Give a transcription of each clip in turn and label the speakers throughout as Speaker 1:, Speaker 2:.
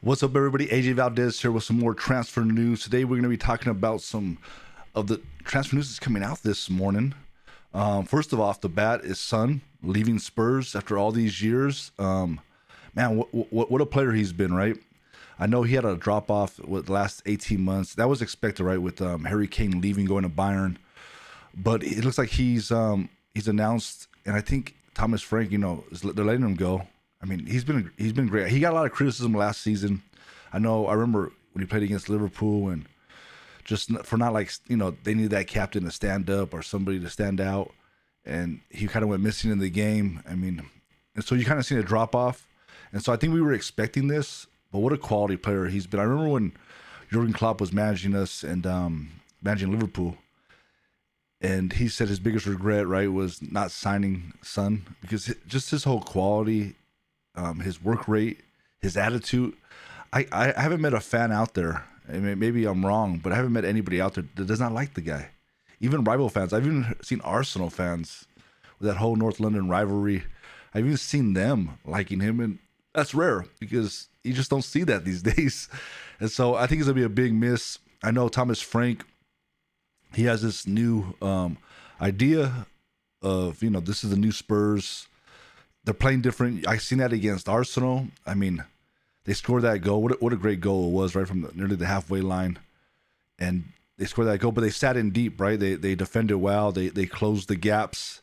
Speaker 1: What's up, everybody? AJ Valdez here with some more transfer news. Today, we're going to be talking about some of the transfer news that's coming out this morning. First of all, off the bat is Son leaving Spurs after all these years. Man, what a player he's been, right? I know he had a drop off with the last 18 months. That was expected, right, with Harry Kane leaving, going to Bayern. But it looks like he's announced, and I think Thomas Frank, they're letting him go. I mean, he's been great. He got a lot of criticism last season. I remember when he played against Liverpool and just for not they needed that captain to stand up or somebody to stand out, and he kind of went missing in the game. I mean, and so you kind of seen a drop off, and so I think we were expecting this. But what a quality player he's been. I remember when Jurgen Klopp was managing us and managing Liverpool, and he said his biggest regret, right, was not signing Son because just his whole quality. His work rate, his attitude. I haven't met a fan out there. I mean, maybe I'm wrong, but I haven't met anybody out there that does not like the guy. Even rival fans. I've even seen Arsenal fans with that whole North London rivalry. I've even seen them liking him, and that's rare because you just don't see that these days. And so I think it's gonna be a big miss. I know Thomas Frank. He has this new idea of this is the new Spurs. They're playing different. I seen that against Arsenal. I mean, they scored that goal. What a great goal it was, right from nearly the halfway line, and they scored that goal. But they sat in deep, right? They defended well. They closed the gaps,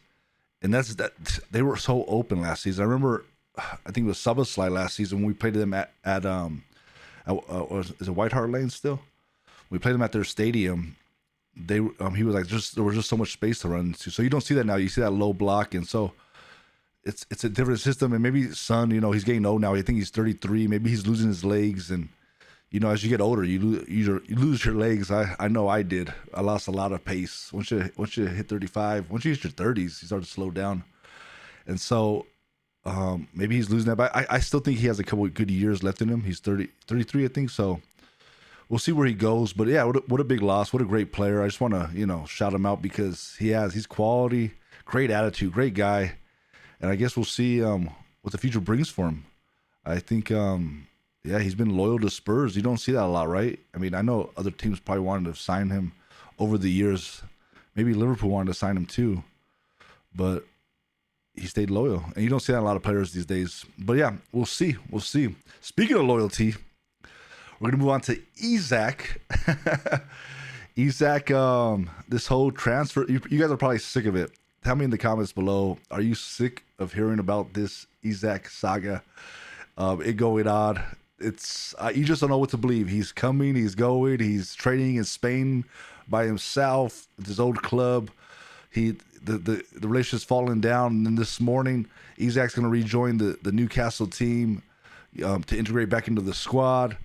Speaker 1: and that's that. They were so open last season. I remember, I think it was Szoboszlai last season when we played them at is it White Hart Lane still? We played them at their stadium. He was like there was just so much space to run into. So you don't see that now. You see that low block, and so. It's a different system, and maybe Son, he's getting old now. I think he's 33. Maybe he's losing his legs, and as you get older, you lose your legs. I know I did. I lost a lot of pace once you hit 35. Once you hit your 30s, you start to slow down, and so maybe he's losing that. But I still think he has a couple of good years left in him. He's 33, I think. So we'll see where he goes. But yeah, what a big loss. What a great player. I just want to shout him out because he's quality, great attitude, great guy. And I guess we'll see what the future brings for him. I think, he's been loyal to Spurs. You don't see that a lot, right? I mean, I know other teams probably wanted to sign him over the years. Maybe Liverpool wanted to sign him too. But he stayed loyal. And you don't see that a lot of players these days. But yeah, we'll see. We'll see. Speaking of loyalty, we're going to move on to Isak. Isak, this whole transfer, you guys are probably sick of it. Tell me in the comments below, are you sick of hearing about this Isak saga? It going on. It's you just don't know what to believe. He's coming, he's going, he's training in Spain by himself with his old club. The relationship's falling down, and then this morning, Isak's going to rejoin the Newcastle team to integrate back into the squad.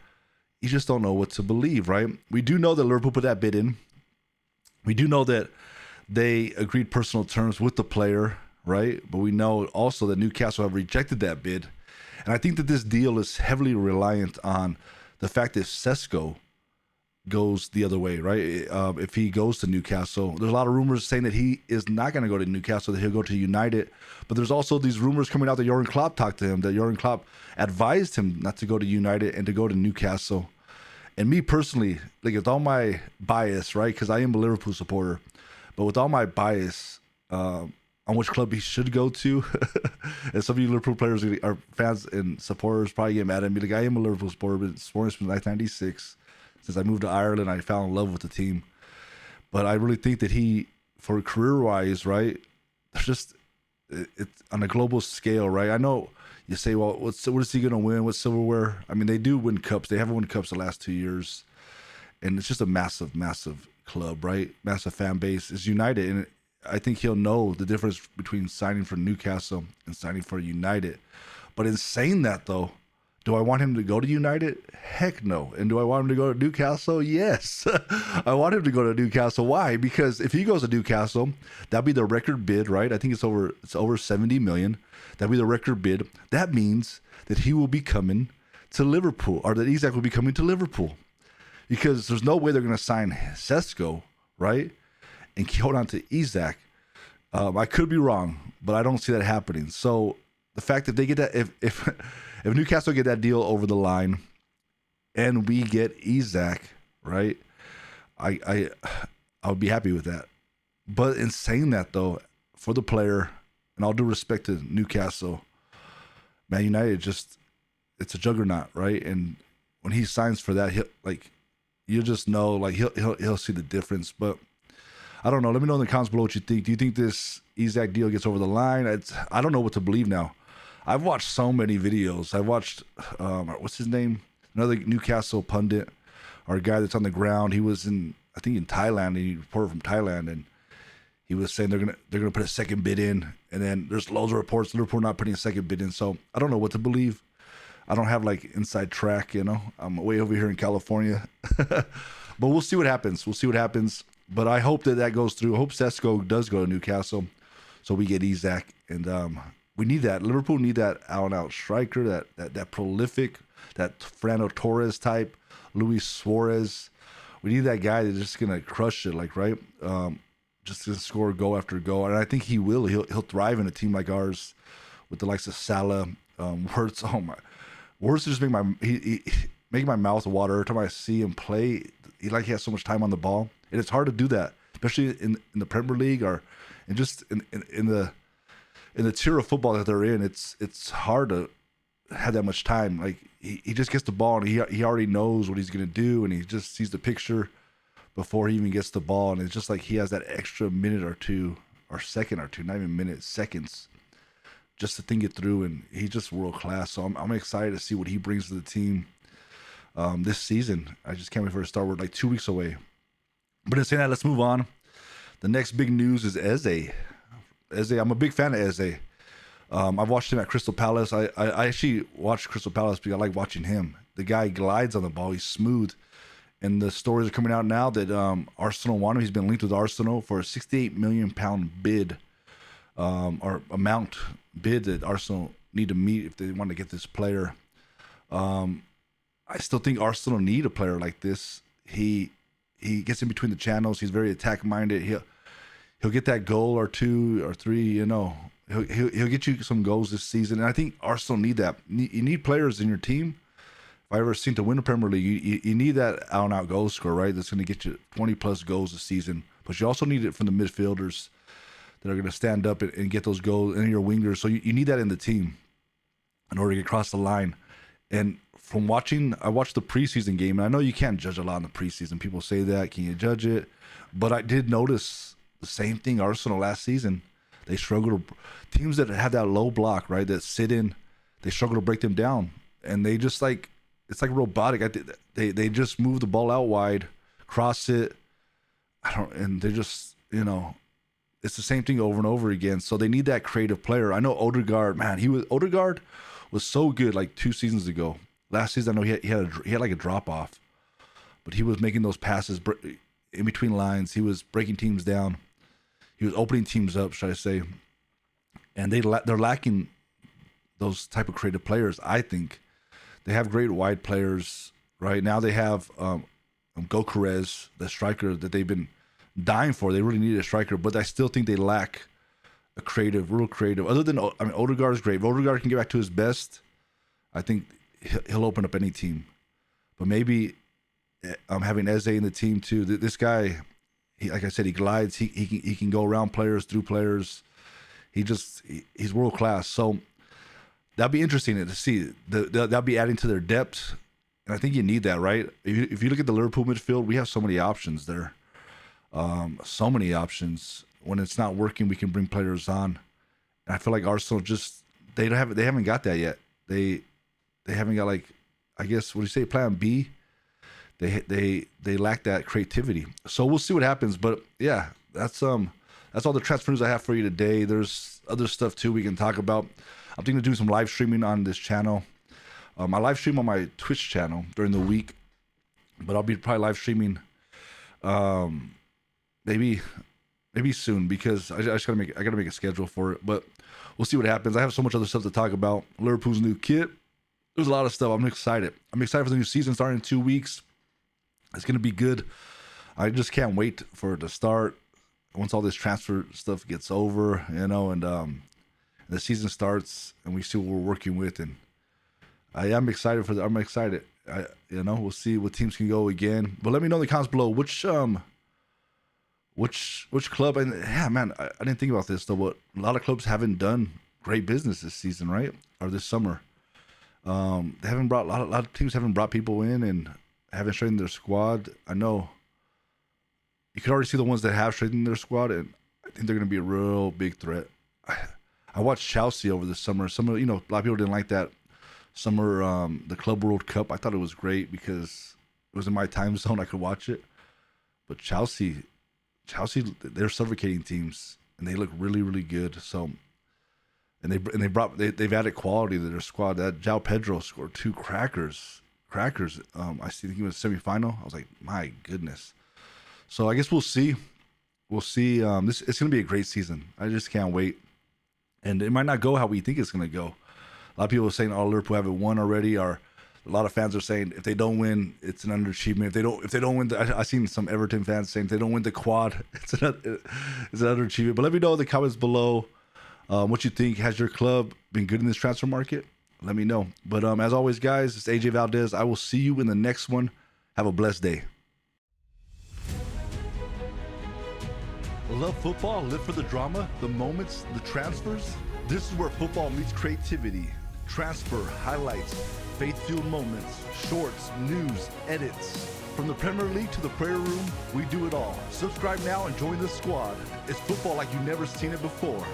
Speaker 1: You just don't know what to believe, right? We do know that Liverpool put that bid in. We do know that they agreed personal terms with the player, right? But we know also that Newcastle have rejected that bid. And I think that this deal is heavily reliant on the fact that Sesko goes the other way, right? If he goes to Newcastle, there's a lot of rumors saying that he is not going to go to Newcastle, that he'll go to United. But there's also these rumors coming out that Jurgen Klopp talked to him, that Jurgen Klopp advised him not to go to United and to go to Newcastle. And me personally, with all my bias, right? Because I am a Liverpool supporter. But with all my bias on which club he should go to, and some of you Liverpool players are fans and supporters probably get mad at me. I am a Liverpool supporter, but supporting since 1996. Since I moved to Ireland, I fell in love with the team. But I really think that he, for career-wise, right, it's on a global scale, right? I know you say, well, what is he going to win? What silverware? I mean, they do win cups. They haven't won cups the last 2 years. And it's just a massive, massive club, right? Massive fan base. Is United, and I think he'll know the difference between signing for Newcastle and signing for United. But in saying that, though, do I want him to go to United? Heck no. And do I want him to go to Newcastle? Yes. I want him to go to Newcastle. Why? Because if he goes to Newcastle, that'd be the record bid, right? I think it's over 70 million. That'd be the record bid. That means that he will be coming to Liverpool, or that Isak will be coming to Liverpool. Because there's no way they're going to sign Sesko, right? And hold on to Isak. I could be wrong, but I don't see that happening. So the fact that they get that, if Newcastle get that deal over the line, and we get Isak, right? I I would be happy with that. But in saying that though, for the player, and all due respect to Newcastle, Man United just it's a juggernaut, right? And when he signs for that, he'll like you just know like he'll see the difference. But I don't know. Let me know in the comments below what you think. Do you think this Isak deal gets over the line? I don't know what to believe now. I've watched so many videos. I watched what's his name? Another Newcastle pundit or a guy that's on the ground. He was I think in Thailand. He reported from Thailand, and he was saying they're gonna put a second bid in, and then there's loads of reports Liverpool not putting a second bid in. So I don't know what to believe. I don't have like inside track, you know. I'm way over here in California, but we'll see what happens. We'll see what happens. But I hope that goes through. I hope Sesko does go to Newcastle, so we get Isak, and we need that. Liverpool need that out and out striker, that prolific, that Fernando Torres type, Luis Suarez. We need that guy that's just gonna crush it, like right. Just to score goal after goal, and I think he will. He'll thrive in a team like ours, with the likes of Salah, Wirtz. Oh my, Wirtz just make my mouth water every time I see him play. He has so much time on the ball, and it's hard to do that, especially in the Premier League or and just in the tier of football that they're in. It's hard to have that much time. Like he just gets the ball and he already knows what he's gonna do, and he just sees the picture before he even gets the ball, and it's just like he has that extra minute or two, or second or two, not even minutes, seconds, just to think it through, and he's just world class. So I'm excited to see what he brings to the team this season. I just can't wait for it to start. We're like 2 weeks away. But in saying that, let's move on. The next big news is Eze. I'm a big fan of Eze. I've watched him at Crystal Palace. I actually watched Crystal Palace because I like watching him. The guy glides on the ball. He's smooth. And the stories are coming out now that Arsenal want him. He's been linked with Arsenal for a £68 million bid, or amount bid that Arsenal need to meet if they want to get this player. I still think Arsenal need a player like this. He gets in between the channels. He's very attack minded. He'll get that goal or two or three. You know, he'll get you some goals this season. And I think Arsenal need that. You need players in your team. If I ever seen to win the Premier League, you need that out-and-out goal scorer, right? That's going to get you 20-plus goals this season. But you also need it from the midfielders that are going to stand up and get those goals, and your wingers. So you need that in the team in order to get across the line. And from I watched the preseason game, and I know you can't judge a lot in the preseason. People say that, can you judge it? But I did notice the same thing Arsenal last season. They struggle teams that have that low block, right, that sit in, they struggle to break them down. And they just it's like robotic. They just move the ball out wide, cross it. And they just, it's the same thing over and over again. So they need that creative player. I know Odegaard, man, Odegaard was so good like 2 seasons ago. Last season, I know he had like a drop off, but he was making those passes in between lines. He was breaking teams down. He was opening teams up, should I say? And they're lacking those type of creative players, I think. They have great wide players right now. They have Gokeres, the striker that they've been dying for. They really need a striker, but I still think they lack a real creative. Other than Odegaard is great. If Odegaard can get back to his best, I think he'll open up any team. But maybe having Eze in the team too. This guy, like I said, he glides. He can go around players, through players. He's world class. So that'd be interesting to see. That'll be adding to their depth, and I think you need that, right? If you look at the Liverpool midfield, we have so many options there. So many options. When it's not working, we can bring players on. And I feel like Arsenal they haven't got that yet. They haven't got, like, I guess, what do you say, plan B? They lack that creativity. So we'll see what happens. But yeah, that's all the transfer news I have for you today. There's other stuff too we can talk about. I'm thinking of doing some live streaming on this channel. I live stream on my Twitch channel during the week, but I'll be probably live streaming maybe soon, because I gotta make a schedule for it. But we'll see what happens. I have so much other stuff to talk about. Liverpool's new kit. There's a lot of stuff. I'm excited. I'm excited for the new season starting in 2 weeks. It's gonna be good. I just can't wait for it to start. Once all this transfer stuff gets over, and the season starts and we see what we're working with, and I'm excited. We'll see what teams can go again. But let me know in the comments below which club. And yeah, man, I didn't think about this though. But a lot of clubs haven't done great business this season, right? Or this summer. They haven't brought a lot of teams haven't brought people in and haven't strengthened their squad. I know you can already see the ones that have strengthened their squad, and I think they're going to be a real big threat. I watched Chelsea over the summer. A lot of people didn't like that summer, the Club World Cup. I thought it was great because it was in my time zone. I could watch it. But Chelsea, they're suffocating teams, and they look really, really good. So, and they've added quality to their squad. That João Pedro scored 2 crackers. I think he was semifinal. I was like, my goodness. So I guess we'll see. It's going to be a great season. I just can't wait. And it might not go how we think it's going to go. A lot of people are saying, "Oh, Liverpool haven't won already." Or a lot of fans are saying, if they don't win, it's an underachievement. If they don't win, I've seen some Everton fans saying if they don't win the quad, it's an underachievement. But let me know in the comments below what you think. Has your club been good in this transfer market? Let me know. But as always, guys, it's AJ Valdez. I will see you in the next one. Have a blessed day. Love football, live for the drama, the moments, the transfers? This is where football meets creativity. Transfer, highlights, faith-fueled moments, shorts, news, edits. From the Premier League to the prayer room, we do it all. Subscribe now and join the squad. It's football like you've never seen it before.